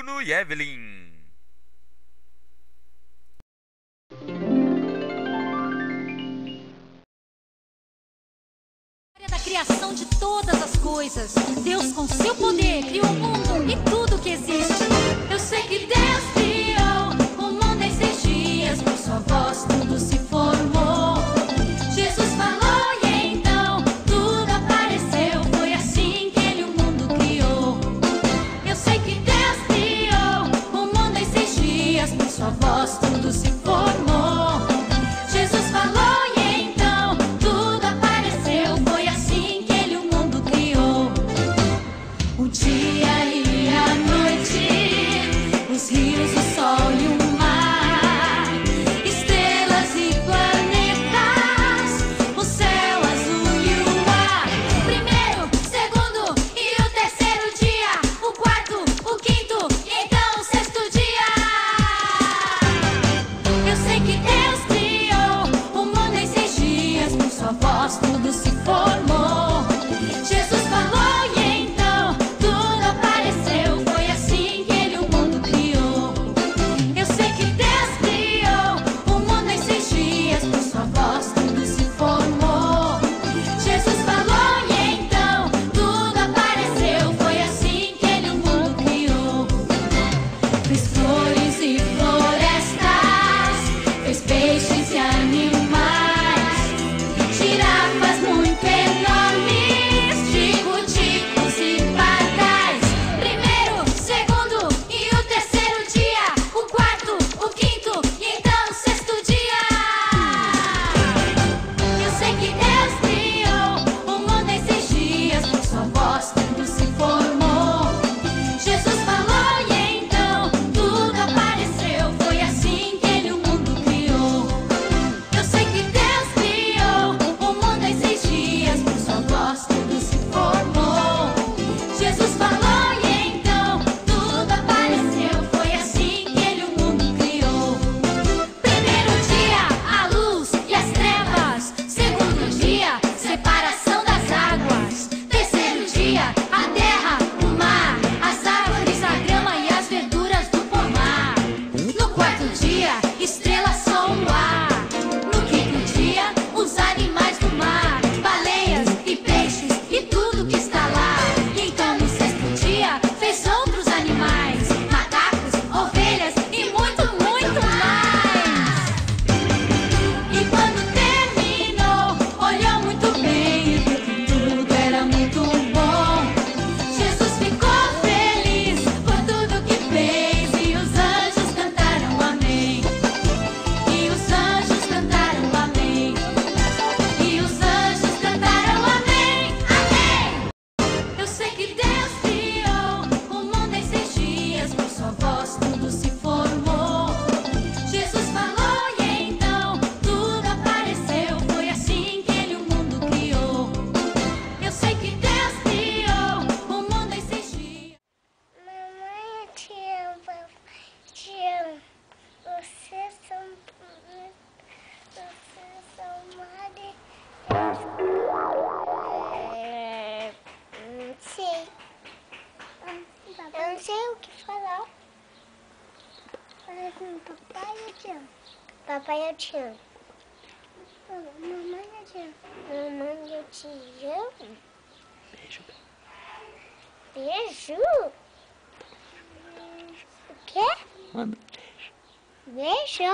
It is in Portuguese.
Bruno e Evelyn. Da criação de todas as coisas, Deus com seu poder criou o mundo e tudo que existe. Eu sei que Deus criou o mundo em 6 dias, por sua voz tudo se formou. Jesus falou e então tudo apareceu, foi assim que ele o mundo criou. Eu sei que Deus criou o mundo em 6 dias, por sua voz tudo se formou. Jesus falou e então tudo apareceu, foi assim que ele o mundo criou. O dia e a noite, os rios, o sol e o mar, estrelas e planetas, o céu azul e o ar. Primeiro, segundo e o terceiro dia, o quarto, o quinto e então o sexto dia. Eu sei que Deus criou o mundo em 6 dias, por sua voz tudo se formou. Jesus falou e então tudo apareceu, foi assim que ele o mundo criou. Eu sei que Deus criou o mundo em 6 dias, por sua voz tudo se formou. Jesus falou e então tudo apareceu, foi assim que ele o mundo criou. Fez flores e florestas, fez peixes e animais, girafas muito enormes, tico-ticos e pardais. Primeiro, segundo e o terceiro dia, o quarto, o quinto e então o sexto dia. Eu sei que Deus criou o mundo em 6 dias, por sua voz tudo se formou. Jesus falou e então tudo apareceu, foi assim que ele o mundo criou. Eu sei que Deus criou o mundo em 6 dias, por sua voz tudo se formou. Jesus falou e então tudo apareceu, foi assim que ele o mundo criou. Primeiro dia, a luz e as trevas. Segundo dia, separação das águas. Terceiro dia, a terra, o mar, as árvores, a grama e as verduras do pomar. No quarto dia, estrela, sol, o ar. No quinto dia, os animais do mar, baleias e peixes e tudo que está lá. E então no sexto dia, fez outros animais, macacos, ovelhas e muito, muito mais. E quando terminou, olhou muito bem e viu que tudo era muito bom. Jesus ficou feliz por tudo que fez e os anjos cantaram amém. E os anjos cantaram amém. E os anjos cantaram amém, amém. Eu sei que Deus criou o mundo em 6 dias, por sua voz tudo se formou. Jesus falou e então tudo apareceu, foi assim que ele o mundo criou. Eu sei que Deus criou o mundo em 6 dias. Mamãe, eu te amo, papai, te amo. Vocês são não sei. Eu não sei o que falar. Fala assim, papai, eu te amo. Papai, eu te amo. Mamãe, eu te amo. Mamãe, eu te amo. Beijo. Beijo? O quê? Manda um beijo. Beijo?